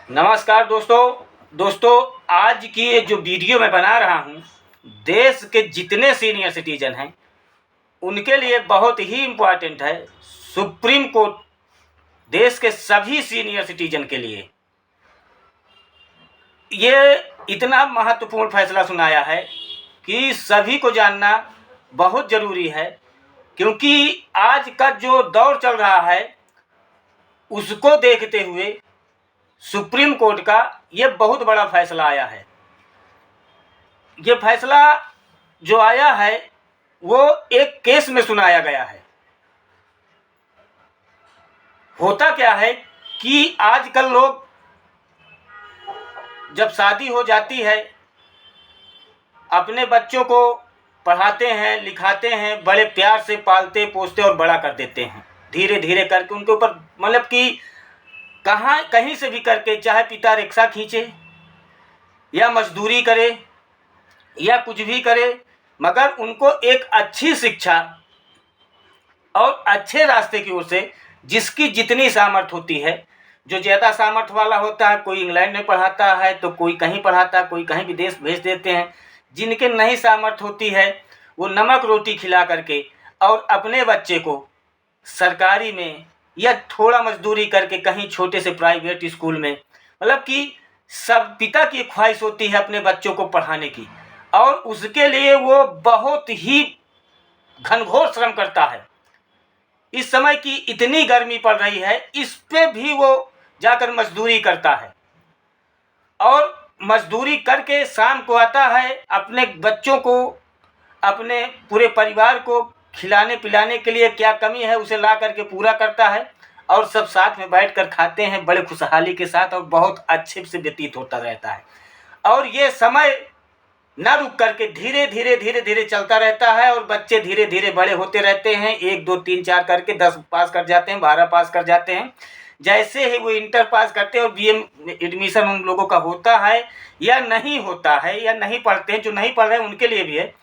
नमस्कार दोस्तों आज की ये जो वीडियो मैं बना रहा हूँ, देश के जितने सीनियर सिटीजन हैं उनके लिए बहुत ही इम्पोर्टेंट है। सुप्रीम कोर्ट देश के सभी सीनियर सिटीजन के लिए ये इतना महत्वपूर्ण फैसला सुनाया है कि सभी को जानना बहुत ज़रूरी है, क्योंकि आज का जो दौर चल रहा है उसको देखते हुए सुप्रीम कोर्ट का ये बहुत बड़ा फैसला आया है। ये फैसला जो आया है वो एक केस में सुनाया गया है। होता क्या है कि आजकल लोग जब शादी हो जाती है अपने बच्चों को पढ़ाते हैं, लिखाते हैं, बड़े प्यार से पालते पोसते और बड़ा कर देते हैं, धीरे धीरे करके उनके ऊपर मतलब कि कहीं से भी करके, चाहे पिता रिक्शा खींचे या मजदूरी करे या कुछ भी करे, मगर उनको एक अच्छी शिक्षा और अच्छे रास्ते की ओर से जिसकी जितनी सामर्थ्य होती है, जो ज़्यादा सामर्थ्य वाला होता है कोई इंग्लैंड में पढ़ाता है तो कोई कहीं पढ़ाता है, कोई कहीं विदेश भेज देते हैं। जिनके नहीं सामर्थ्य होती है वो नमक रोटी खिला करके और अपने बच्चे को सरकारी में या थोड़ा मजदूरी करके कहीं छोटे से प्राइवेट स्कूल में, मतलब कि सब पिता की ख्वाहिश होती है अपने बच्चों को पढ़ाने की, और उसके लिए वो बहुत ही घनघोर श्रम करता है। इस समय की इतनी गर्मी पड़ रही है, इस पे भी वो जाकर मजदूरी करता है और मजदूरी करके शाम को आता है, अपने बच्चों को, अपने पूरे परिवार को खिलाने पिलाने के लिए क्या कमी है उसे ला करके पूरा करता है और सब साथ में बैठकर खाते हैं बड़े खुशहाली के साथ और बहुत अच्छे से व्यतीत होता रहता है। और ये समय न रुक करके धीरे धीरे चलता रहता है और बच्चे धीरे धीरे बड़े होते रहते हैं। 1 2 3 4 करके 10 पास कर जाते हैं, 12 पास कर जाते हैं। जैसे ही वो इंटर पास करते हैं और बीए एडमिशन उन लोगों का होता है या नहीं होता है या नहीं पढ़ते हैं, जो नहीं पढ़ रहे हैं उनके लिए भी है,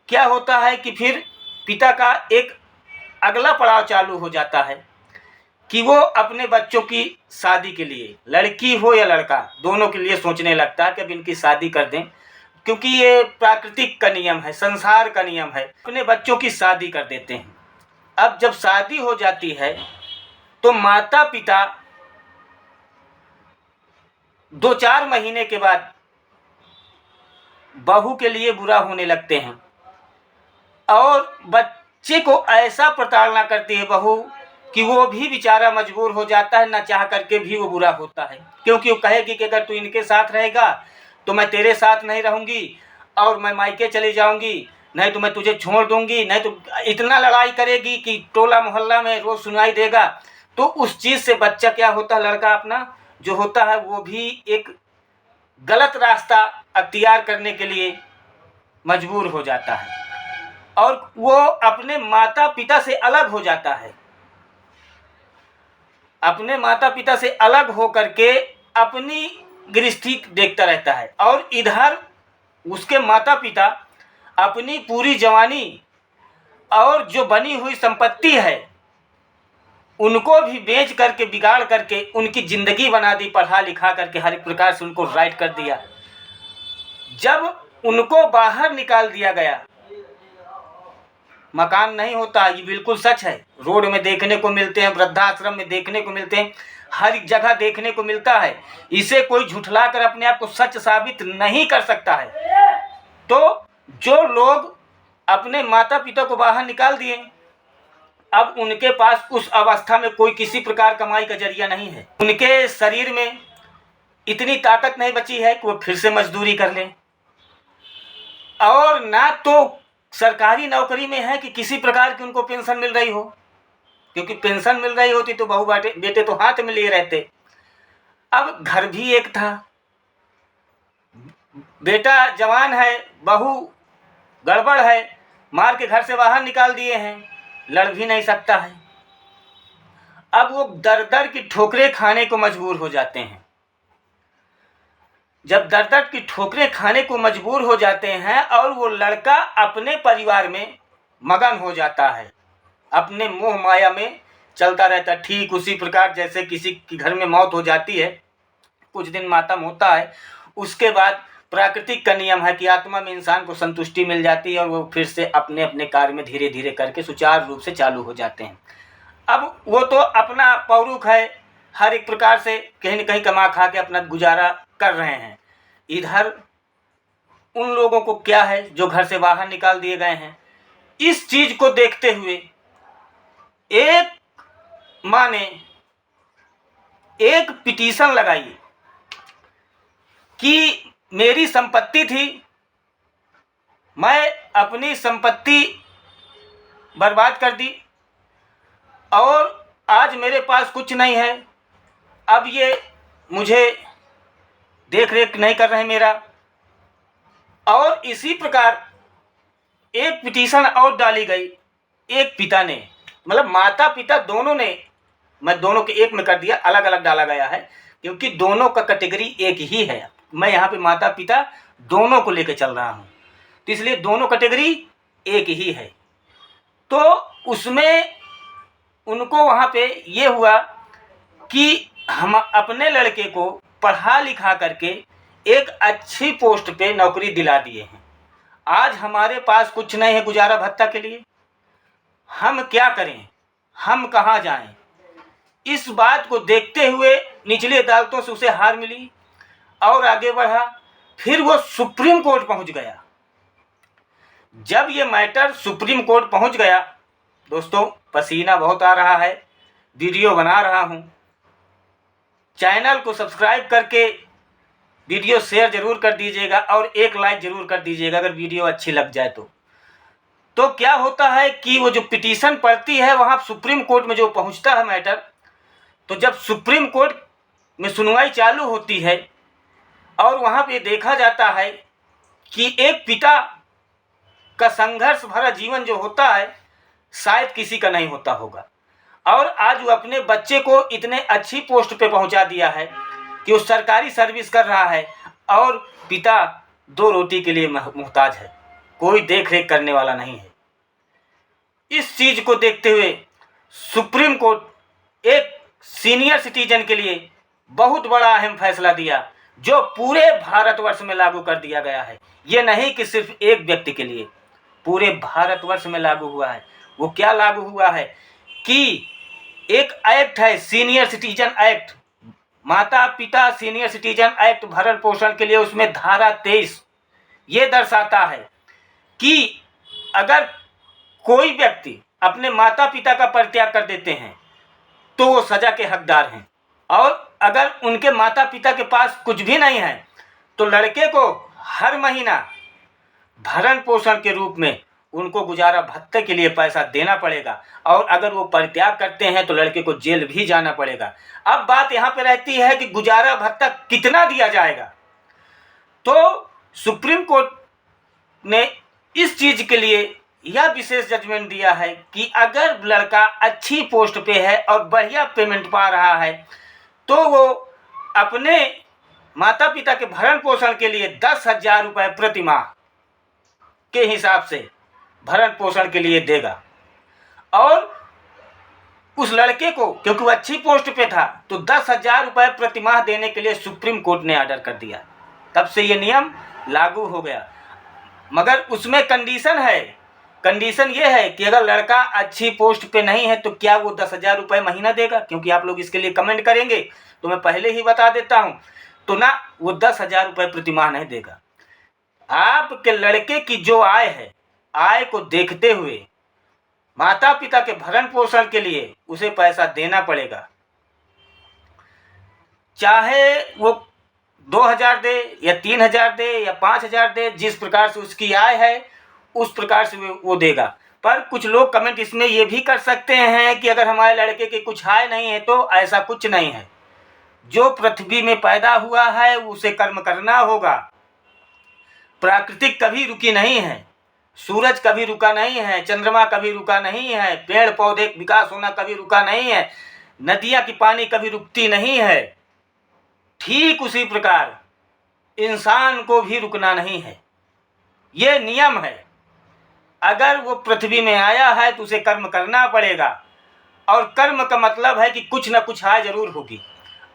क्या होता है कि फिर पिता का एक अगला पड़ाव चालू हो जाता है कि वो अपने बच्चों की शादी के लिए, लड़की हो या लड़का, दोनों के लिए सोचने लगता है कि अब इनकी शादी कर दें, क्योंकि ये प्राकृतिक का नियम है, संसार का नियम है। अपने बच्चों की शादी कर देते हैं। अब जब शादी हो जाती है तो माता पिता 2-4 महीने के बाद बहू के लिए बुरा होने लगते हैं और बच्चे को ऐसा प्रताड़ना करती है बहू कि वो भी बेचारा मजबूर हो जाता है, ना चाह करके भी वो बुरा होता है, क्योंकि वो कहेगी कि अगर तू इनके साथ रहेगा तो मैं तेरे साथ नहीं रहूँगी और मैं मायके चली जाऊँगी, नहीं तो मैं तुझे छोड़ दूँगी, नहीं तो इतना लड़ाई करेगी कि टोला मोहल्ला में रोज़ सुनाई देगा। तो उस चीज़ से बच्चा क्या होता है, लड़का अपना जो होता है वो भी एक गलत रास्ता अख्तियार करने के लिए मजबूर हो जाता है और वो अपने माता पिता से अलग हो जाता है। अपने माता पिता से अलग हो करके अपनी गृहस्थी देखता रहता है और इधर उसके माता पिता अपनी पूरी जवानी और जो बनी हुई संपत्ति है उनको भी बेच करके, बिगाड़ करके उनकी ज़िंदगी बना दी, पढ़ा लिखा करके हर एक प्रकार से उनको राइट कर दिया। जब उनको बाहर निकाल दिया गया, मकान नहीं होता, ये बिल्कुल सच है, रोड में देखने को मिलते हैं, वृद्धाश्रम में देखने को मिलते हैं, हर एक जगह देखने को मिलता है। इसे कोई झुठला कर अपने आप को सच साबित नहीं कर सकता है। तो जो लोग अपने माता पिता को बाहर निकाल दिए, अब उनके पास उस अवस्था में कोई किसी प्रकार कमाई का जरिया नहीं है। उनके शरीर में इतनी ताकत नहीं बची है कि वो फिर से मजदूरी कर लें, और ना तो सरकारी नौकरी में है कि किसी प्रकार की उनको पेंशन मिल रही हो, क्योंकि पेंशन मिल रही होती तो बहू बेटे तो हाथ में लिए रहते। अब घर भी एक था, बेटा जवान है, बहू गड़बड़ है, मार के घर से बाहर निकाल दिए हैं, लड़ भी नहीं सकता है। अब वो दर दर की ठोकरें खाने को मजबूर हो जाते हैं। जब दर दर की ठोकरें खाने को मजबूर हो जाते हैं और वो लड़का अपने परिवार में मगन हो जाता है, अपने मोह माया में चलता रहता है। ठीक उसी प्रकार जैसे किसी के घर में मौत हो जाती है कुछ दिन मातम होता है, उसके बाद प्राकृतिक का नियम है कि आत्मा में इंसान को संतुष्टि मिल जाती है और वो फिर से अपने अपने कार्य में धीरे धीरे करके सुचारू रूप से चालू हो जाते हैं। अब वो तो अपना पौरुख है, हर एक प्रकार से कहीं न कहीं कमा खा के अपना गुजारा कर रहे हैं। इधर उन लोगों को क्या है जो घर से बाहर निकाल दिए गए हैं। इस चीज़ को देखते हुए एक माँ ने एक पिटीशन लगाई कि मेरी संपत्ति थी, मैं अपनी संपत्ति बर्बाद कर दी और आज मेरे पास कुछ नहीं है, अब ये मुझे देख रेख नहीं कर रहे मेरा। और इसी प्रकार एक पिटीशन और डाली गई एक पिता ने, मतलब माता पिता दोनों ने, मैं दोनों के एक में कर दिया, अलग अलग डाला गया है क्योंकि दोनों का कैटेगरी एक ही है। मैं यहाँ पे माता पिता दोनों को लेकर चल रहा हूँ, तो इसलिए दोनों कैटेगरी एक ही है। तो उसमें उनको वहाँ पे ये हुआ कि हम अपने लड़के को पढ़ा लिखा करके एक अच्छी पोस्ट पे नौकरी दिला दिए हैं। आज हमारे पास कुछ नहीं है गुजारा भत्ता के लिए, हम क्या करें, हम कहाँ जाएं। इस बात को देखते हुए निचली अदालतों से उसे हार मिली और आगे बढ़ा, फिर वो सुप्रीम कोर्ट पहुंच गया। जब ये मैटर सुप्रीम कोर्ट पहुंच गया, दोस्तों पसीना बहुत आ रहा है, वीडियो बना रहा हूं, चैनल को सब्सक्राइब करके वीडियो शेयर जरूर कर दीजिएगा और एक लाइक जरूर कर दीजिएगा अगर वीडियो अच्छी लग जाए तो क्या होता है कि वो जो पिटीशन पड़ती है वहाँ सुप्रीम कोर्ट में जो पहुँचता है मैटर, तो जब सुप्रीम कोर्ट में सुनवाई चालू होती है और वहाँ पे देखा जाता है कि एक पिता का संघर्ष भरा जीवन जो होता है शायद किसी का नहीं होता होगा, और आज वो अपने बच्चे को इतने अच्छी पोस्ट पे पहुँचा दिया है कि वो सरकारी सर्विस कर रहा है और पिता दो रोटी के लिए मुहताज है, कोई देख रेख करने वाला नहीं है। इस चीज़ को देखते हुए सुप्रीम कोर्ट एक सीनियर सिटीजन के लिए बहुत बड़ा अहम फैसला दिया जो पूरे भारतवर्ष में लागू कर दिया गया है। ये नहीं कि सिर्फ एक व्यक्ति के लिए, पूरे भारतवर्ष में लागू हुआ है। वो क्या लागू हुआ है कि एक एक्ट है सीनियर सिटीजन एक्ट, माता पिता सीनियर सिटीजन एक्ट भरण पोषण के लिए, उसमें धारा 23 ये दर्शाता है कि अगर कोई व्यक्ति अपने माता पिता का परित्याग कर देते हैं तो वो सज़ा के हकदार हैं, और अगर उनके माता पिता के पास कुछ भी नहीं है तो लड़के को हर महीना भरण पोषण के रूप में उनको गुजारा भत्ते के लिए पैसा देना पड़ेगा, और अगर वो परित्याग करते हैं तो लड़के को जेल भी जाना पड़ेगा। अब बात यहाँ पे रहती है कि गुजारा भत्ता कितना दिया जाएगा। तो सुप्रीम कोर्ट ने इस चीज़ के लिए यह विशेष जजमेंट दिया है कि अगर लड़का अच्छी पोस्ट पे है और बढ़िया पेमेंट पा रहा है तो वो अपने माता पिता के भरण पोषण के लिए 10,000 रुपये प्रति माह के हिसाब से भरण पोषण के लिए देगा। और उस लड़के को क्योंकि वो अच्छी पोस्ट पे था तो 10,000 रुपये प्रति माह देने के लिए सुप्रीम कोर्ट ने ऑर्डर कर दिया, तब से ये नियम लागू हो गया। मगर उसमें कंडीशन है, कंडीशन ये है कि अगर लड़का अच्छी पोस्ट पे नहीं है तो क्या वो 10,000 रुपये महीना देगा, क्योंकि आप लोग इसके लिए कमेंट करेंगे तो मैं पहले ही बता देता हूँ, तो ना वो 10,000 रुपये प्रति माह नहीं देगा। आपके लड़के की जो आय है, आय को देखते हुए माता पिता के भरण पोषण के लिए उसे पैसा देना पड़ेगा, चाहे वो 2,000 दे या 3,000 दे या 5,000 दे, जिस प्रकार से उसकी आय है उस प्रकार से वो देगा। पर कुछ लोग कमेंट इसमें ये भी कर सकते हैं कि अगर हमारे लड़के की कुछ आय नहीं है तो ऐसा कुछ नहीं है, जो पृथ्वी में पैदा हुआ है उसे कर्म करना होगा। प्राकृतिक कभी रुकी नहीं है, सूरज कभी रुका नहीं है, चंद्रमा कभी रुका नहीं है, पेड़ पौधे विकास होना कभी रुका नहीं है, नदियाँ की पानी कभी रुकती नहीं है। ठीक उसी प्रकार इंसान को भी रुकना नहीं है, ये नियम है। अगर वो पृथ्वी में आया है तो उसे कर्म करना पड़ेगा, और कर्म का मतलब है कि कुछ न कुछ आय जरूर होगी।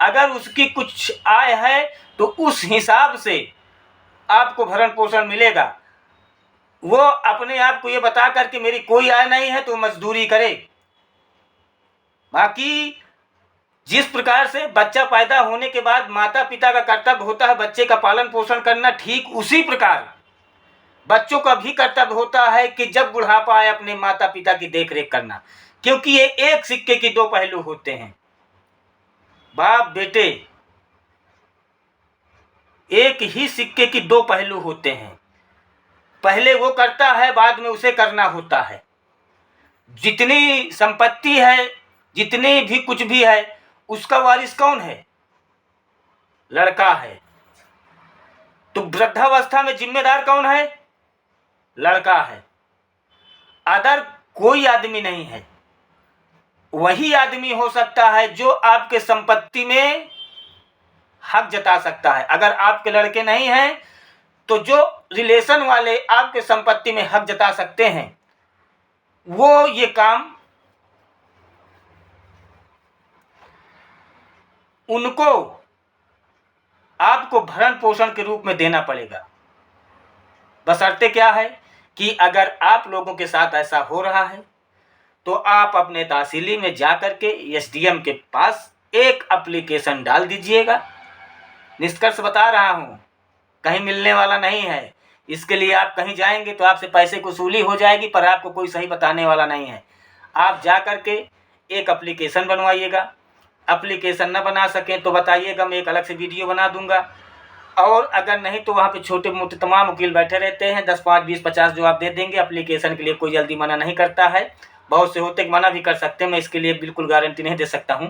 अगर उसकी कुछ आय है तो उस हिसाब से आपको भरण पोषण मिलेगा। वो अपने आप को ये बता कर कि मेरी कोई आय नहीं है तो मजदूरी करे। बाकी जिस प्रकार से बच्चा पैदा होने के बाद माता पिता का कर्तव्य होता है बच्चे का पालन पोषण करना, ठीक उसी प्रकार बच्चों का भी कर्तव्य होता है कि जब बुढ़ापा आए अपने माता पिता की देखरेख करना, क्योंकि ये एक सिक्के के दो पहलू होते हैं। बाप बेटे एक ही सिक्के की दो पहलू होते हैं। पहले वो करता है, बाद में उसे करना होता है। जितनी संपत्ति है, जितनी भी कुछ भी है, उसका वारिस कौन है? लड़का है। तो वृद्धावस्था में जिम्मेदार कौन है? लड़का है। अदर कोई आदमी नहीं है। वही आदमी हो सकता है जो आपके संपत्ति में हक जता सकता है। अगर आपके लड़के नहीं हैं तो जो रिलेशन वाले आपके संपत्ति में हक जता सकते हैं वो ये काम उनको आपको भरण पोषण के रूप में देना पड़ेगा। बशर्ते क्या है कि अगर आप लोगों के साथ ऐसा हो रहा है तो आप अपने तहसीली में जा कर के एसडीएम के पास एक एप्लीकेशन डाल दीजिएगा। निष्कर्ष बता रहा हूँ, कहीं मिलने वाला नहीं है। इसके लिए आप कहीं जाएंगे तो आपसे पैसे की वसूली हो जाएगी, पर आपको कोई सही बताने वाला नहीं है। आप जा कर के एक एप्लीकेशन बनवाइएगा। एप्लीकेशन न बना सकें तो बताइएगा, मैं एक अलग से वीडियो बना दूंगा। और अगर नहीं तो वहाँ पे छोटे मोटे तमाम वकील बैठे रहते हैं, 10, 5, 20, 50 जो आप दे देंगे। एप्लीकेशन के लिए कोई जल्दी मना नहीं करता है, बहुत से होते मना भी कर सकते हैं, मैं इसके लिए बिल्कुल गारंटी नहीं दे सकता हूँ।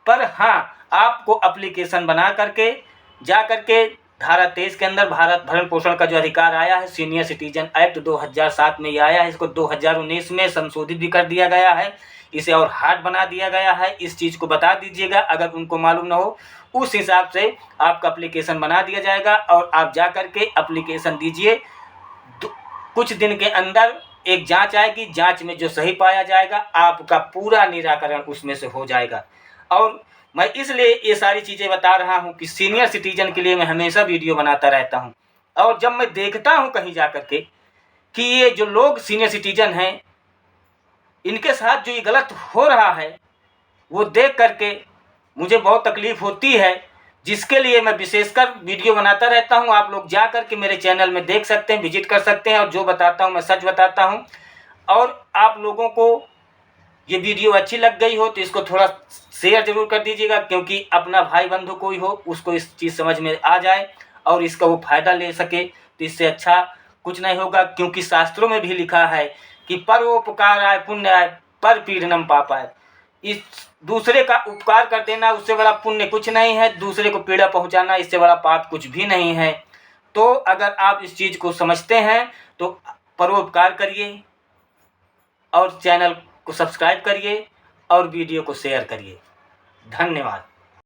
पर हाँ, आपको एप्लीकेशन बना करके जा करके धारा 23 के अंदर भारत भरण पोषण का जो अधिकार आया है, सीनियर सिटीजन एक्ट 2007 में ये आया है, इसको 2019 में संशोधित भी कर दिया गया है, इसे और हार्ड बना दिया गया है। इस चीज़ को बता दीजिएगा, अगर उनको मालूम ना हो उस हिसाब से आपका एप्लीकेशन बना दिया जाएगा और आप जा कर के एप्लीकेशन दीजिए। कुछ दिन के अंदर एक जांच आएगी, जांच में जो सही पाया जाएगा आपका पूरा निराकरण उसमें से हो जाएगा। और मैं इसलिए ये सारी चीज़ें बता रहा हूँ कि सीनियर सिटीजन के लिए मैं हमेशा वीडियो बनाता रहता हूँ। और जब मैं देखता हूँ कहीं जा कर के कि ये जो लोग सीनियर सिटीजन हैं इनके साथ जो ये गलत हो रहा है, वो देख करके मुझे बहुत तकलीफ़ होती है, जिसके लिए मैं विशेषकर वीडियो बनाता रहता हूं। आप लोग जा कर के मेरे चैनल में देख सकते हैं, विजिट कर सकते हैं, और जो बताता हूं मैं सच बताता हूं। और आप लोगों को ये वीडियो अच्छी लग गई हो तो इसको थोड़ा शेयर ज़रूर कर दीजिएगा, क्योंकि अपना भाई बंधु कोई हो उसको इस चीज़ समझ में आ जाए और इसका वो फ़ायदा ले सके। तो इससे अच्छा कुछ नहीं होगा, क्योंकि शास्त्रों में भी लिखा है कि परोपकार आय पुण्य आय पर पीड़नम पापाय। इस दूसरे का उपकार कर देना उससे बड़ा पुण्य कुछ नहीं है, दूसरे को पीड़ा पहुंचाना इससे बड़ा पाप कुछ भी नहीं है। तो अगर आप इस चीज़ को समझते हैं तो परोपकार करिए और चैनल को सब्सक्राइब करिए और वीडियो को शेयर करिए। धन्यवाद।